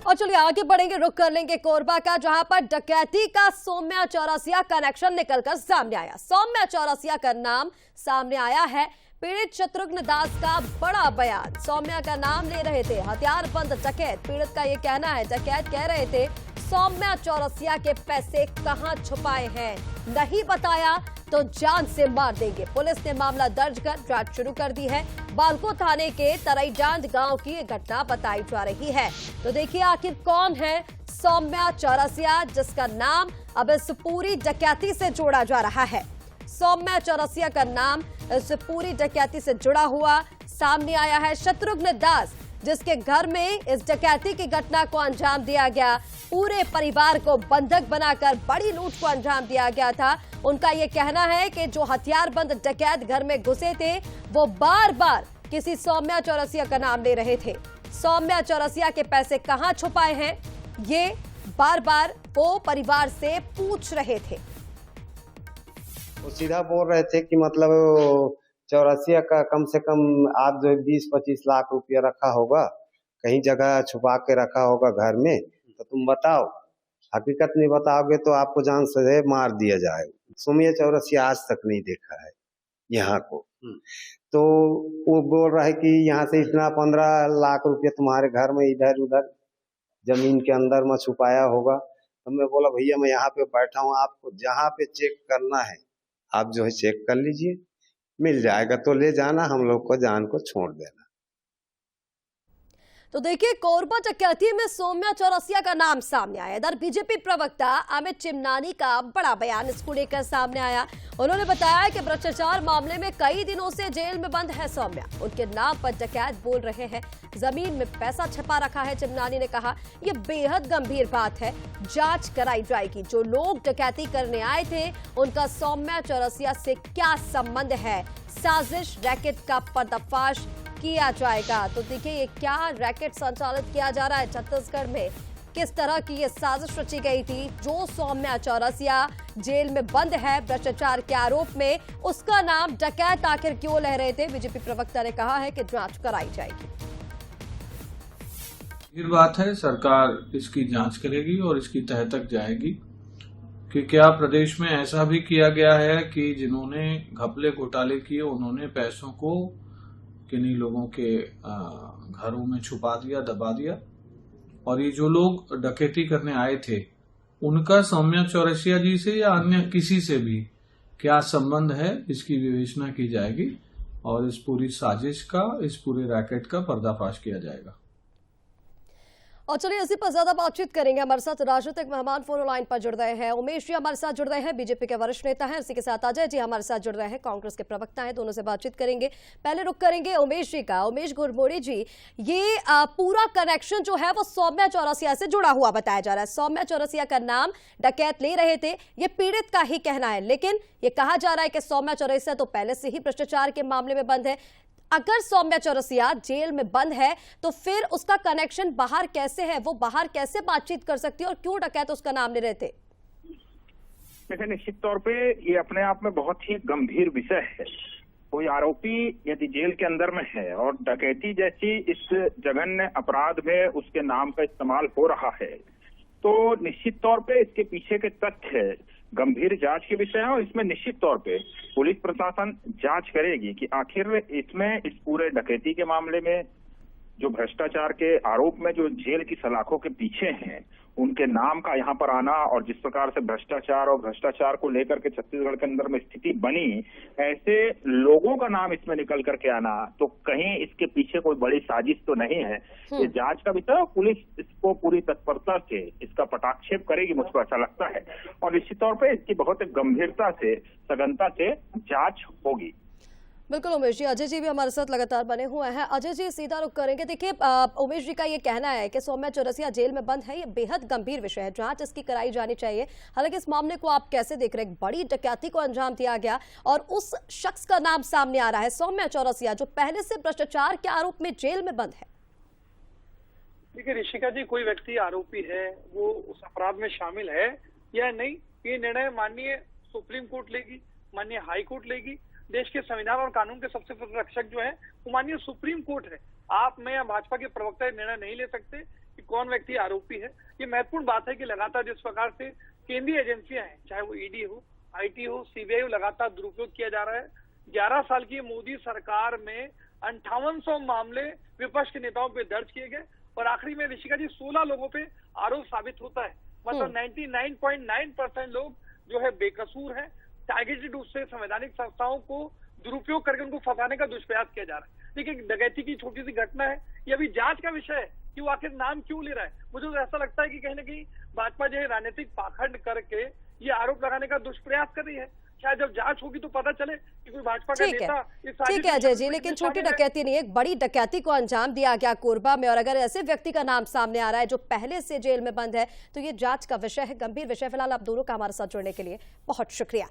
और चलिए आगे बढ़ेंगे, रुक कर लेंगे कोरबा का, जहां पर डकैती का सौम्या चौरसिया कनेक्शन निकलकर सामने आया। सौम्या चौरसिया का नाम सामने आया है। पीड़ित शत्रुघ्न दास का बड़ा बयान। सौम्या का नाम ले रहे थे हथियारबंद डकैत। पीड़ित का यह कहना है, डकैत कह रहे थे सौम्या चौरसिया के पैसे कहां छुपाए हैं, नहीं बताया तो जान से मार देंगे। पुलिस ने मामला दर्ज कर जांच शुरू कर दी है। बालको थाने के तरईजांद गांव की यह घटना बताई जा रही है। तो देखिए आखिर कौन है सौम्या चौरसिया, जिसका नाम अब इस पूरी डकैती से जोड़ा जा रहा है। सौम्या चौरसिया का नाम इस पूरी डकैती से जुड़ा हुआ सामने आया है। शत्रुघ्न दास, जिसके घर में इस डकैती की घटना को अंजाम दिया गया, पूरे परिवार को बंधक बनाकर बड़ी लूट को अंजाम दिया गया था। उनका यह कहना है कि जो हथियारबंद डकैत घर में घुसे थे वो बार बार किसी सौम्या चौरसिया का नाम ले रहे थे। सौम्या चौरसिया के पैसे कहां छुपाए हैं, ये बार बार वो परिवार से पूछ रहे थे। वो सीधा बोल रहे थे कि मतलब चौरसिया का कम से कम आप जो 20-25 लाख रुपया रखा होगा, कहीं जगह छुपा के रखा होगा घर में, तो तुम बताओ। हकीकत नहीं बताओगे तो आपको जान से मार दिया जाएगा। सौम्या चौरसिया आज तक नहीं देखा है यहाँ को। तो वो बोल रहा है कि यहाँ से इतना 15 लाख रुपया तुम्हारे घर में इधर उधर जमीन के अंदर में छुपाया होगा। तो मैं बोला भैया मैं यहाँ पे बैठा हूँ, आपको जहाँ पे चेक करना है आप जो है चेक कर लीजिए, मिल जाएगा तो ले जाना, हम लोग को जान को छोड़ देना। तो देखिए कोरबा डकैती में सौम्या चौरसिया का नाम सामने आया। इधर बीजेपी प्रवक्ता अमित चिमनानी का बड़ा बयान इसको लेकर सामने आया। उन्होंने बताया कि भ्रष्टाचार मामले में कई दिनों से जेल में बंद है सौम्या, उनके नाम पर डकैत बोल रहे हैं, जमीन में पैसा छुपा रखा है। चिमनानी ने कहा यह बेहद गंभीर बात है, जांच कराई जाएगी। जो लोग डकैती करने आए थे उनका सौम्या चौरसिया से क्या संबंध है, साजिश रैकेट का पर्दाफाश किया जाएगा। तो देखिए ये क्या रैकेट संचालित किया जा रहा है छत्तीसगढ़ में, किस तरह की ये साजिश रची गई थी। जो सौम्या चौरसिया जेल में बंद है भ्रष्टाचार के आरोप में, उसका नाम डकैत आखिर क्यों ले रहे थे, बीजेपी प्रवक्ता ने कहा है कि जांच कराई जाएगी। ये बात है, सरकार इसकी जांच करेगी और इसकी तह तक जाएगी कि क्या प्रदेश में ऐसा भी किया गया है कि जिन्होंने घपले घोटाले किए उन्होंने पैसों को किन्हीं लोगों के घरों में छुपा दिया, दबा दिया। और ये जो लोग डकैती करने आए थे उनका सौम्या चौरसिया जी से या अन्य किसी से भी क्या संबंध है, इसकी विवेचना की जाएगी और इस पूरी साजिश का, इस पूरे रैकेट का पर्दाफाश किया जाएगा। और चलिए इसी पर ज्यादा बातचीत करेंगे। हमारे साथ राजनीतिक मेहमान फोन लाइन पर जुड़ रहे हैं। उमेश जी हमारे साथ जुड़ रहे हैं, बीजेपी के वरिष्ठ नेता हैं। इसी के साथ अजय जी हमारे साथ जुड़ रहे हैं, कांग्रेस के प्रवक्ता हैं। दोनों से बातचीत करेंगे। पहले रुक करेंगे उमेश जी का। उमेश गुरमोड़ी जी, ये पूरा कनेक्शन जो है वो सौम्या चौरसिया से जुड़ा हुआ बताया जा रहा है। सौम्या चौरसिया का नाम डकैत ले रहे थे, ये पीड़ित का ही कहना है, लेकिन ये कहा जा रहा है कि सौम्या चौरसिया तो पहले से ही भ्रष्टाचार के मामले में बंद है। अगर सौम्या चौरसिया जेल में बंद है तो फिर उसका कनेक्शन बाहर कैसे है, वो बाहर कैसे बातचीत कर सकती है और क्यों डकैत उसका नाम ले रहे थे? देखिए निश्चित तौर पे ये अपने आप में बहुत ही गंभीर विषय है। कोई आरोपी यदि जेल के अंदर में है और डकैती जैसी इस जघन्य अपराध में उसके नाम का इस्तेमाल हो रहा है, तो निश्चित तौर पे इसके पीछे के तथ्य गंभीर जांच के विषय है। और इसमें निश्चित तौर पे पुलिस प्रशासन जांच करेगी कि आखिर इसमें इस पूरे डकैती के मामले में जो भ्रष्टाचार के आरोप में जो जेल की सलाखों के पीछे हैं उनके नाम का यहाँ पर आना, और जिस प्रकार से भ्रष्टाचार को लेकर के छत्तीसगढ़ के अंदर में स्थिति बनी, ऐसे लोगों का नाम इसमें निकल करके आना, तो कहीं इसके पीछे कोई बड़ी साजिश तो नहीं है। ये जांच का विषय है, पुलिस इसको पूरी तत्परता से इसका पटाक्षेप करेगी, मुझको ऐसा लगता है। और निश्चित तौर पर इसकी बहुत गंभीरता से, सघनता से जांच होगी। बिल्कुल उमेश जी। अजय जी भी हमारे साथ लगातार बने हुए हैं। अजय जी सीधा रुख करेंगे। देखिए उमेश जी का ये कहना है कि सौम्या चौरसिया जेल में बंद है, ये बेहद गंभीर विषय है, जांच इसकी कराई जानी चाहिए। हालांकि इस मामले को आप कैसे देख रहे हैं? बड़ी डकैती को अंजाम दिया गया और उस शख्स का नाम सामने आ रहा है सौम्या चौरसिया, जो पहले से भ्रष्टाचार के आरोप में जेल में बंद है। देखिए ऋषिका जी, कोई व्यक्ति आरोपी है, वो उस अपराध में शामिल है या नहीं, ये निर्णय माननीय सुप्रीम कोर्ट लेगी, माननीय हाई कोर्ट लेगी। देश के संविधान और कानून के सबसे रक्षक जो है वो माननीय सुप्रीम कोर्ट है। आप, मैं या भाजपा के प्रवक्ता निर्णय नहीं ले सकते कि कौन व्यक्ति आरोपी है। ये महत्वपूर्ण बात है कि लगातार जिस प्रकार से केंद्रीय एजेंसियां हैं, चाहे वो ईडी हो, आईटी हो, सीबीआई हो, लगातार दुरुपयोग किया जा रहा है। 11 साल की मोदी सरकार में 5800 मामले विपक्ष के नेताओं पे दर्ज किए गए और आखिरी में ऋषिका जी 16 लोगों पे आरोप साबित होता है। मतलब 99.9% लोग जो है बेकसूर हैं। टारगेटेड रूप से संवैधानिक संस्थाओं को दुरुपयोग करके उनको फंसाने का दुष्प्रयास किया जा रहा है। देखिए, डकैती की छोटी सी घटना है, ये अभी जांच का विषय है कि वो आखिर नाम क्यों ले रहा है। मुझे तो ऐसा लगता है कि कहीं ना कहीं भाजपा जो है राजनीतिक पाखंड करके ये आरोप लगाने का दुष्प्रयास कर रही है। शायद जब जांच होगी तो पता चले कि कोई भाजपा का नेता इस साजिश ठीक है अजय जी, लेकिन छोटी डकैती नहीं, एक बड़ी डकैती को अंजाम दिया गया कोरबा में, और अगर ऐसे व्यक्ति का नाम सामने आ रहा है जो पहले से जेल में बंद है तो ये जांच का विषय है, गंभीर विषय। फिलहाल आप दोनों का हमारे साथ जुड़ने के लिए बहुत शुक्रिया।